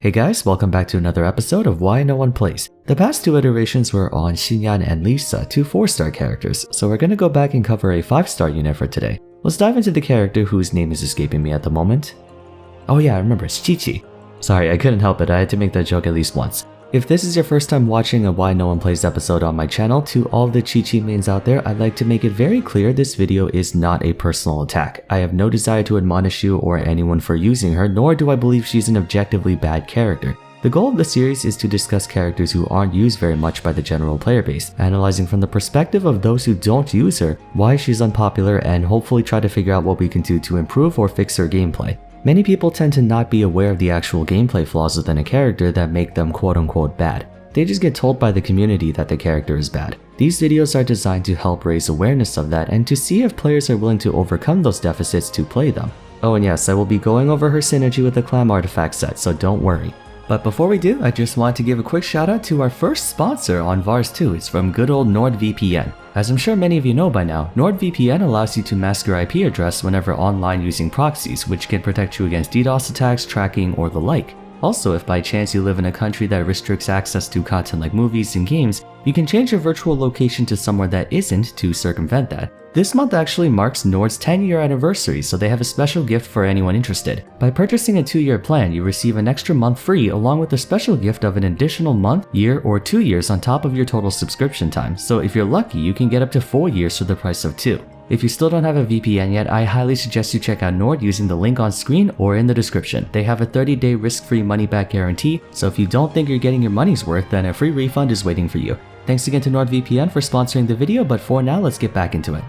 Hey guys, welcome back to another episode of Why No One Plays. The past two iterations were on Xinyan and Lisa, two 4-star characters, so we're gonna go back and cover a 5-star unit for today. Let's dive into the character whose name is escaping me at the moment. Oh yeah, I remember, it's Chichi. Sorry, I couldn't help it, I had to make that joke at least once. If this is your first time watching a Why No One Plays episode on my channel, to all the Chichi mains out there, I'd like to make it very clear this video is not a personal attack. I have no desire to admonish you or anyone for using her, nor do I believe she's an objectively bad character. The goal of the series is to discuss characters who aren't used very much by the general player base, analyzing from the perspective of those who don't use her, why she's unpopular, and hopefully try to figure out what we can do to improve or fix her gameplay. Many people tend to not be aware of the actual gameplay flaws within a character that make them quote-unquote bad. They just get told by the community that the character is bad. These videos are designed to help raise awareness of that and to see if players are willing to overcome those deficits to play them. Oh and yes, I will be going over her synergy with the Clam artifact set, so don't worry. But before we do, I just want to give a quick shout out to our first sponsor on Vars 2. It's from good old NordVPN. As I'm sure many of you know by now, NordVPN allows you to mask your IP address whenever online using proxies, which can protect you against DDoS attacks, tracking, or the like. Also, if by chance you live in a country that restricts access to content like movies and games, you can change your virtual location to somewhere that isn't to circumvent that. This month actually marks Nord's 10-year anniversary, so they have a special gift for anyone interested. By purchasing a 2-year plan, you receive an extra month free along with a special gift of an additional month, year, or 2 years on top of your total subscription time. So if you're lucky, you can get up to 4 years for the price of 2. If you still don't have a VPN yet, I highly suggest you check out Nord using the link on screen or in the description. They have a 30-day risk-free money-back guarantee, so if you don't think you're getting your money's worth, then a free refund is waiting for you. Thanks again to NordVPN for sponsoring the video, but for now, let's get back into it.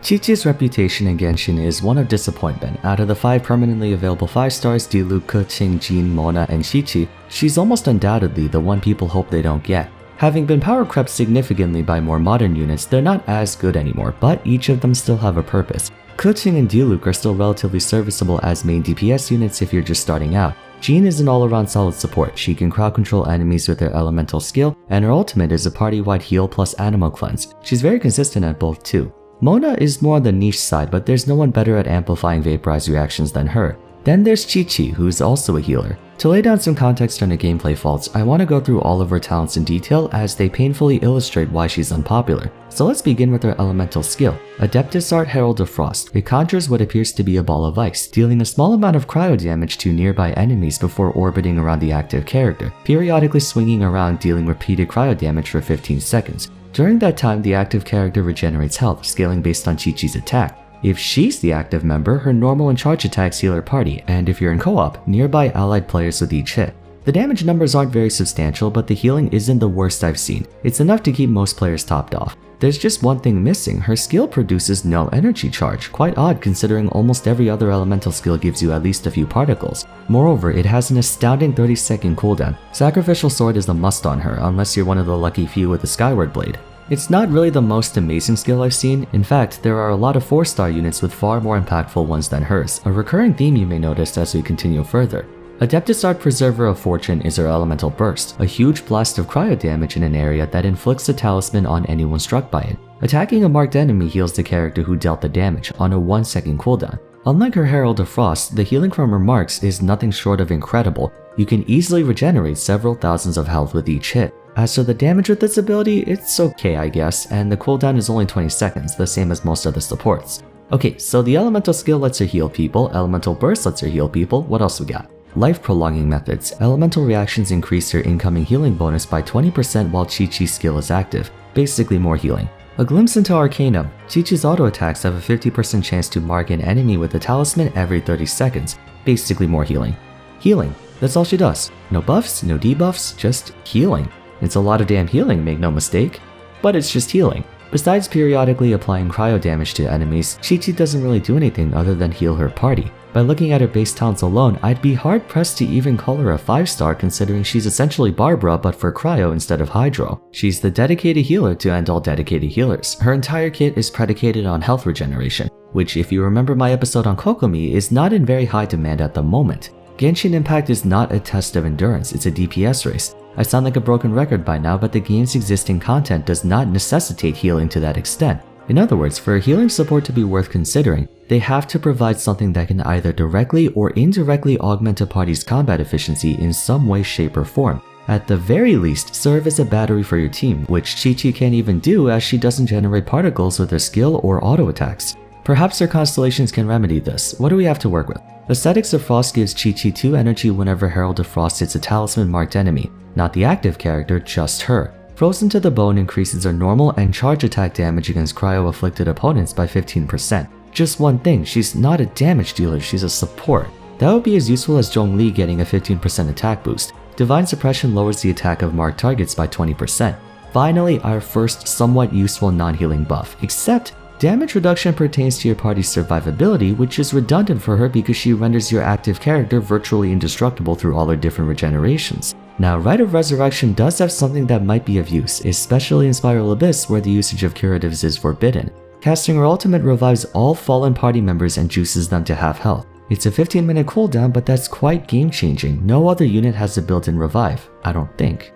Qiqi's reputation in Genshin is one of disappointment. Out of the 5 permanently available 5 stars, Diluc, Qiqi, Jin, Mona, and Chichi, she's almost undoubtedly the one people hope they don't get. Having been power crept significantly by more modern units, they're not as good anymore, but each of them still have a purpose. Qiqi and Diluc are still relatively serviceable as main DPS units if you're just starting out. Jin is an all-around solid support. She can crowd control enemies with her elemental skill, and her ultimate is a party-wide heal plus animal cleanse. She's very consistent at both too. Mona is more on the niche side, but there's no one better at amplifying vaporize reactions than her. Then there's Chichi, who's also a healer. To lay down some context on the gameplay faults, I want to go through all of her talents in detail as they painfully illustrate why she's unpopular. So let's begin with her elemental skill. Adeptus Art Herald of Frost. It conjures what appears to be a ball of ice, dealing a small amount of cryo damage to nearby enemies before orbiting around the active character, periodically swinging around dealing repeated cryo damage for 15 seconds. During that time, the active character regenerates health, scaling based on Chichi's attack. If she's the active member, her normal and charge attacks heal her party, and if you're in co-op, nearby allied players with each hit. The damage numbers aren't very substantial, but the healing isn't the worst I've seen. It's enough to keep most players topped off. There's just one thing missing, her skill produces no energy charge, quite odd considering almost every other elemental skill gives you at least a few particles. Moreover, it has an astounding 30-second cooldown. Sacrificial Sword is a must on her, unless you're one of the lucky few with the Skyward Blade. It's not really the most amazing skill I've seen. In fact, there are a lot of 4-star units with far more impactful ones than hers, a recurring theme you may notice as we continue further. Adeptus Art Preserver of Fortune is her elemental burst, a huge blast of cryo damage in an area that inflicts a talisman on anyone struck by it. Attacking a marked enemy heals the character who dealt the damage on a 1-second cooldown. Unlike her Herald of Frost, the healing from her marks is nothing short of incredible. You can easily regenerate several thousands of health with each hit. As for the damage with this ability, it's okay I guess, and the cooldown is only 20 seconds, the same as most other supports. Okay, so the elemental skill lets her heal people, elemental burst lets her heal people, what else we got? Life prolonging methods. Elemental reactions increase her incoming healing bonus by 20% while Qiqi's skill is active, basically more healing. A glimpse into Arcanum. Qiqi's auto attacks have a 50% chance to mark an enemy with a talisman every 30 seconds, basically more healing. Healing, that's all she does. No buffs, no debuffs, just healing. It's a lot of damn healing, make no mistake, but it's just healing. Besides periodically applying cryo damage to enemies, Chichi doesn't really do anything other than heal her party. By looking at her base talents alone, I'd be hard pressed to even call her a 5-star considering she's essentially Barbara but for cryo instead of hydro. She's the dedicated healer to end all dedicated healers. Her entire kit is predicated on health regeneration, which if you remember my episode on Kokomi is not in very high demand at the moment. Genshin Impact is not a test of endurance, it's a DPS race. I sound like a broken record by now, but the game's existing content does not necessitate healing to that extent. In other words, for a healing support to be worth considering, they have to provide something that can either directly or indirectly augment a party's combat efficiency in some way, shape, or form. At the very least, serve as a battery for your team, which Qiqi can't even do as she doesn't generate particles with her skill or auto attacks. Perhaps her constellations can remedy this. What do we have to work with? Ascetics of Frost gives Qiqi 2 energy whenever Herald of Frost hits a talisman marked enemy, not the active character, just her. Frozen to the Bone increases her normal and charge attack damage against cryo-afflicted opponents by 15%. Just one thing, she's not a damage dealer, she's a support. That would be as useful as Zhongli getting a 15% attack boost. Divine Suppression lowers the attack of marked targets by 20%. Finally, our first somewhat useful non-healing buff, except damage reduction pertains to your party's survivability, which is redundant for her because she renders your active character virtually indestructible through all her different regenerations. Now, Rite of Resurrection does have something that might be of use, especially in Spiral Abyss where the usage of curatives is forbidden. Casting her ultimate revives all fallen party members and juices them to half health. It's a 15-minute cooldown, but that's quite game-changing. No other unit has a built-in revive, I don't think.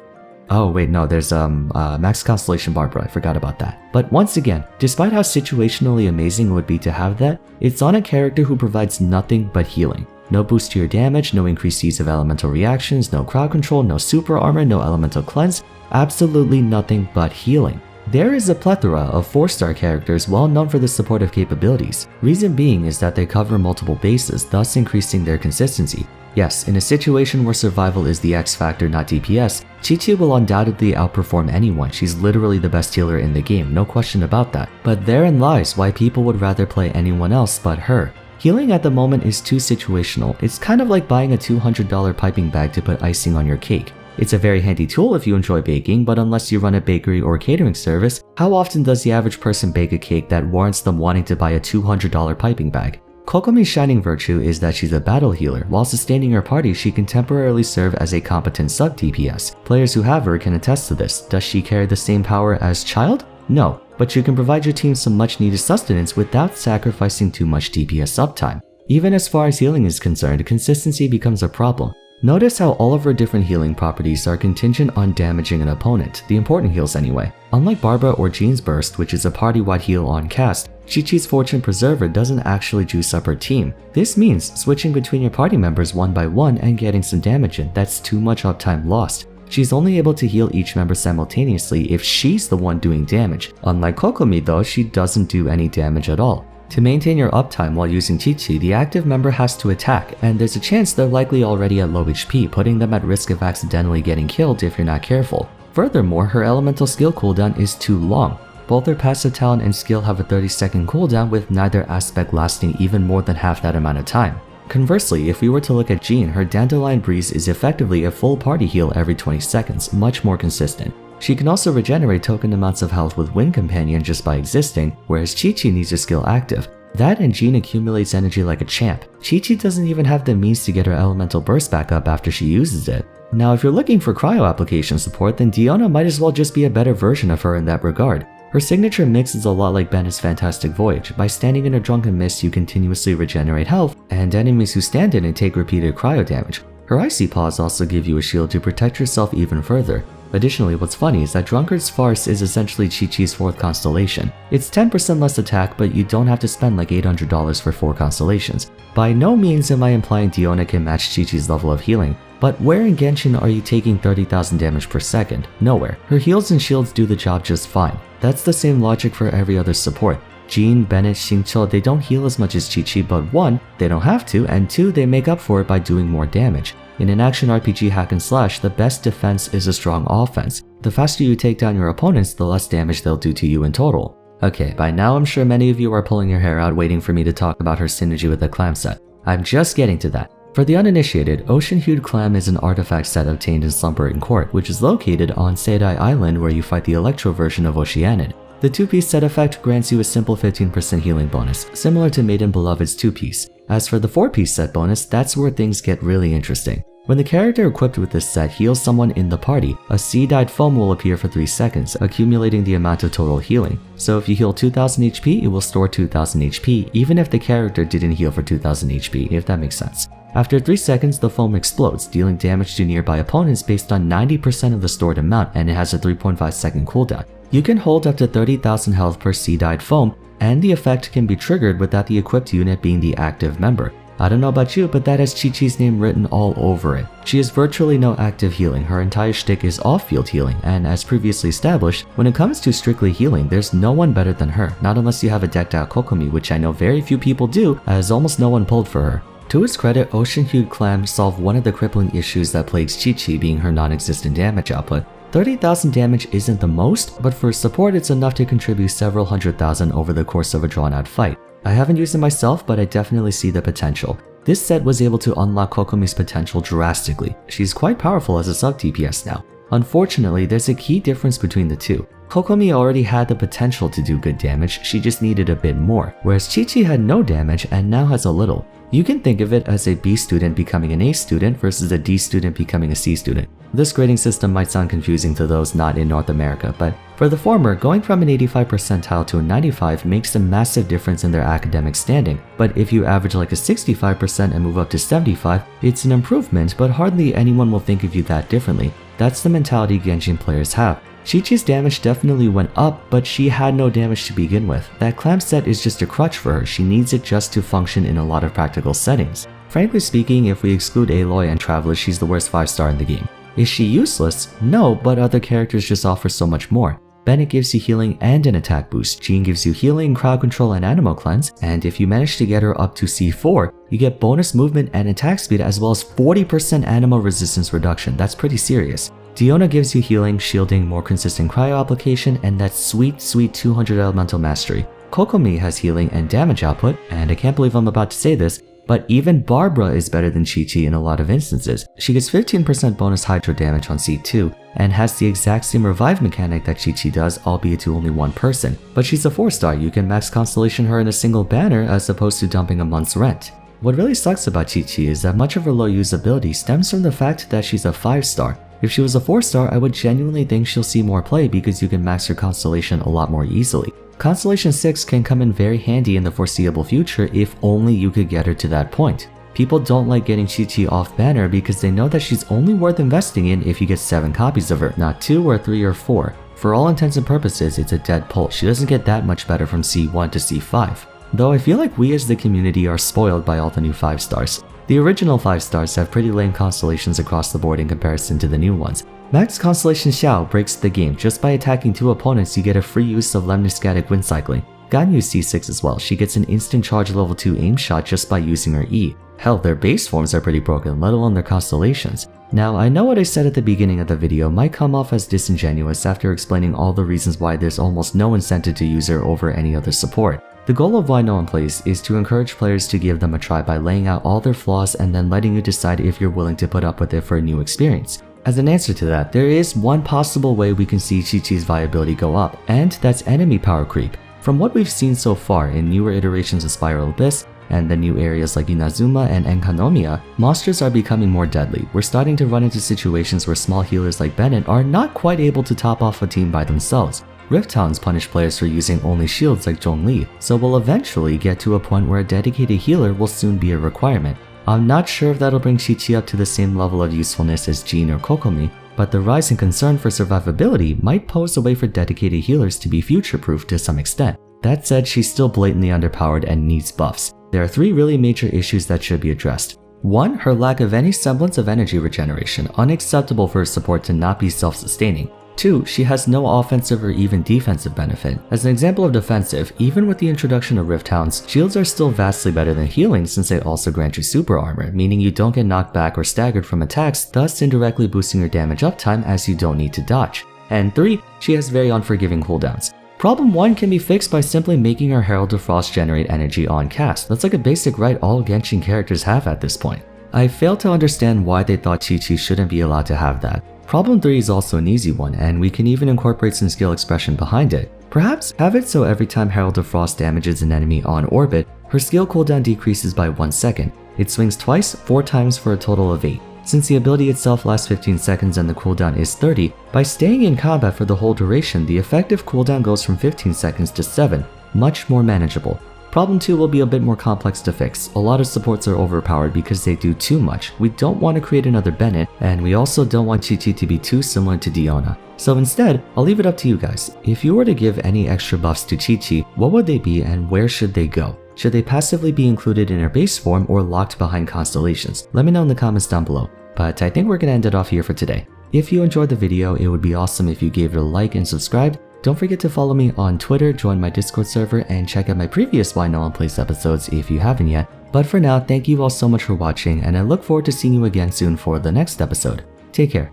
Oh wait, no, there's Max Constellation Barbara, I forgot about that. But once again, despite how situationally amazing it would be to have that, it's on a character who provides nothing but healing. No boost to your damage, no increased ease of elemental reactions, no crowd control, no super armor, no elemental cleanse, absolutely nothing but healing. There is a plethora of 4-star characters well known for their supportive capabilities. Reason being is that they cover multiple bases, thus increasing their consistency. Yes, in a situation where survival is the X factor, not DPS, Chichi will undoubtedly outperform anyone. She's literally the best healer in the game, no question about that. But therein lies why people would rather play anyone else but her. Healing at the moment is too situational. It's kind of like buying a $200 piping bag to put icing on your cake. It's a very handy tool if you enjoy baking, but unless you run a bakery or catering service, how often does the average person bake a cake that warrants them wanting to buy a $200 piping bag? Kokomi's shining virtue is that she's a battle healer. While sustaining her party, she can temporarily serve as a competent sub-DPS. Players who have her can attest to this. Does she carry the same power as Child? No, but you can provide your team some much needed sustenance without sacrificing too much DPS uptime. Even as far as healing is concerned, consistency becomes a problem. Notice how all of her different healing properties are contingent on damaging an opponent, the important heals anyway. Unlike Barbara or Jean's Burst, which is a party-wide heal on cast, Qiqi's Fortune Preserver doesn't actually juice up her team. This means switching between your party members one by one and getting some damage in, that's too much uptime lost. She's only able to heal each member simultaneously if she's the one doing damage. Unlike Kokomi though, she doesn't do any damage at all. To maintain your uptime while using Qiqi, the active member has to attack, and there's a chance they're likely already at low HP, putting them at risk of accidentally getting killed if you're not careful. Furthermore, her elemental skill cooldown is too long. Both her passive talent and skill have a 30-second cooldown, with neither aspect lasting even more than half that amount of time. Conversely, if we were to look at Jean, her Dandelion Breeze is effectively a full party heal every 20 seconds, much more consistent. She can also regenerate token amounts of health with Wind Companion just by existing, whereas Qiqi needs her skill active. That and Jean accumulates energy like a champ. Qiqi doesn't even have the means to get her elemental burst back up after she uses it. Now if you're looking for cryo application support, then Diona might as well just be a better version of her in that regard. Her signature mix is a lot like Bennett's Fantastic Voyage. By standing in a drunken mist, you continuously regenerate health, and enemies who stand in it take repeated cryo damage. Her Icy Paws also give you a shield to protect yourself even further. Additionally, what's funny is that Drunkard's Farce is essentially Qiqi's 4th constellation. It's 10% less attack, but you don't have to spend like $800 for 4 constellations. By no means am I implying Diona can match Qiqi's level of healing, but where in Genshin are you taking 30,000 damage per second? Nowhere. Her heals and shields do the job just fine. That's the same logic for every other support. Jean, Bennett, Xingqiu, they don't heal as much as Qiqi, but 1, they don't have to, and 2, they make up for it by doing more damage. In an action RPG hack and slash, the best defense is a strong offense. The faster you take down your opponents, the less damage they'll do to you in total. Okay, by now I'm sure many of you are pulling your hair out waiting for me to talk about her synergy with the Clam set. I'm just getting to that. For the uninitiated, Ocean-Hued Clam is an artifact set obtained in Slumbering Court, which is located on Seidai Island where you fight the Electro version of Oceanid. The 2-piece set effect grants you a simple 15% healing bonus, similar to Maiden Beloved's 2-piece. As for the 4-piece set bonus, that's where things get really interesting. When the character equipped with this set heals someone in the party, a sea-dyed foam will appear for 3 seconds, accumulating the amount of total healing. So if you heal 2000 HP, it will store 2000 HP, even if the character didn't heal for 2000 HP, if that makes sense. After 3 seconds, the foam explodes, dealing damage to nearby opponents based on 90% of the stored amount, and it has a 3.5 second cooldown. You can hold up to 30,000 health per sea-dyed foam, and the effect can be triggered without the equipped unit being the active member. I don't know about you, but that has Qiqi's name written all over it. She has virtually no active healing, her entire shtick is off-field healing, and as previously established, when it comes to strictly healing, there's no one better than her, not unless you have a decked out Kokomi, which I know very few people do, as almost no one pulled for her. To his credit, Ocean-Hued Clam solved one of the crippling issues that plagues Qiqi, being her non-existent damage output. 30,000 damage isn't the most, but for support it's enough to contribute several hundred thousand over the course of a drawn-out fight. I haven't used it myself, but I definitely see the potential. This set was able to unlock Kokomi's potential drastically. She's quite powerful as a sub-DPS now. Unfortunately, there's a key difference between the two. Kokomi already had the potential to do good damage, she just needed a bit more, whereas Qiqi had no damage and now has a little. You can think of it as a B student becoming an A student versus a D student becoming a C student. This grading system might sound confusing to those not in North America, but for the former, going from an 85 percentile to a 95 makes a massive difference in their academic standing. But if you average like a 65% and move up to 75, it's an improvement, but hardly anyone will think of you that differently. That's the mentality Genshin players have. Chichi's damage definitely went up, but she had no damage to begin with. That Clam set is just a crutch for her, she needs it just to function in a lot of practical settings. Frankly speaking, if we exclude Aloy and Traveler, she's the worst 5-star in the game. Is she useless? No, but other characters just offer so much more. Bennett gives you healing and an attack boost, Jean gives you healing, crowd control, and Animo Cleanse, and if you manage to get her up to C4, you get bonus movement and attack speed as well as 40% Animo resistance reduction. That's pretty serious. Diona gives you healing, shielding, more consistent cryo application, and that sweet 200 elemental mastery. Kokomi has healing and damage output, and I can't believe I'm about to say this, but even Barbara is better than Qiqi in a lot of instances. She gets 15% bonus hydro damage on C2, and has the exact same revive mechanic that Qiqi does, albeit to only one person. But she's a 4-star, you can max Constellation her in a single banner as opposed to dumping a month's rent. What really sucks about Qiqi is that much of her low usability stems from the fact that she's a 5-star. If she was a 4-star, I would genuinely think she'll see more play because you can max her Constellation a lot more easily. Constellation 6 can come in very handy in the foreseeable future if only you could get her to that point. People don't like getting Qiqi off banner because they know that she's only worth investing in if you get 7 copies of her, not 2 or 3 or 4. For all intents and purposes, it's a dead pull. She doesn't get that much better from C1 to C5. Though I feel like we as the community are spoiled by all the new 5-stars. The original 5-stars have pretty lame constellations across the board in comparison to the new ones. Max Constellation Xiao breaks the game. Just by attacking 2 opponents, you get a free use of lemniscatic wind cycling. Ganyu C6 as well. She gets an instant charge level 2 aim shot just by using her E. Hell, their base forms are pretty broken, let alone their constellations. Now, I know what I said at the beginning of the video might come off as disingenuous after explaining all the reasons why there's almost no incentive to use her over any other support. The goal of Why No One Plays is to encourage players to give them a try by laying out all their flaws and then letting you decide if you're willing to put up with it for a new experience. As an answer to that, there is one possible way we can see Qiqi's viability go up, and that's enemy power creep. From what we've seen so far in newer iterations of Spiral Abyss, and the new areas like Inazuma and Enkanomiya, monsters are becoming more deadly. We're starting to run into situations where small healers like Bennett are not quite able to top off a team by themselves. Rift Hounds punish players for using only shields like Zhongli, so we'll eventually get to a point where a dedicated healer will soon be a requirement. I'm not sure if that'll bring Qiqi up to the same level of usefulness as Jean or Kokomi, but the rising concern for survivability might pose a way for dedicated healers to be future-proof to some extent. That said, she's still blatantly underpowered and needs buffs. There are 3 really major issues that should be addressed. 1. Her lack of any semblance of energy regeneration, unacceptable for her support to not be self-sustaining. 2. She has no offensive or even defensive benefit. As an example of defensive, even with the introduction of Rift Hounds, shields are still vastly better than healing since they also grant you super armor, meaning you don't get knocked back or staggered from attacks, thus indirectly boosting your damage uptime as you don't need to dodge. And 3. She has very unforgiving cooldowns. Problem 1 can be fixed by simply making her Herald of Frost generate energy on cast. That's like a basic right all Genshin characters have at this point. I fail to understand why they thought Qiqi shouldn't be allowed to have that. Problem 3 is also an easy one, and we can even incorporate some skill expression behind it. Perhaps have it so every time Herald of Frost damages an enemy on orbit, her skill cooldown decreases by 1 second. It swings twice, 4 times for a total of 8. Since the ability itself lasts 15 seconds and the cooldown is 30, by staying in combat for the whole duration, the effective cooldown goes from 15 seconds to 7, much more manageable. Problem 2 will be a bit more complex to fix. A lot of supports are overpowered because they do too much. We don't want to create another Bennett, and we also don't want Chichi to be too similar to Diona. So instead, I'll leave it up to you guys. If you were to give any extra buffs to Qiqi, what would they be and where should they go? Should they passively be included in her base form or locked behind constellations? Let me know in the comments down below. But I think we're gonna end it off here for today. If you enjoyed the video, it would be awesome if you gave it a like and subscribed. Don't forget to follow me on Twitter, join my Discord server, and check out my previous Why No One Plays episodes if you haven't yet. But for now, thank you all so much for watching, and I look forward to seeing you again soon for the next episode. Take care.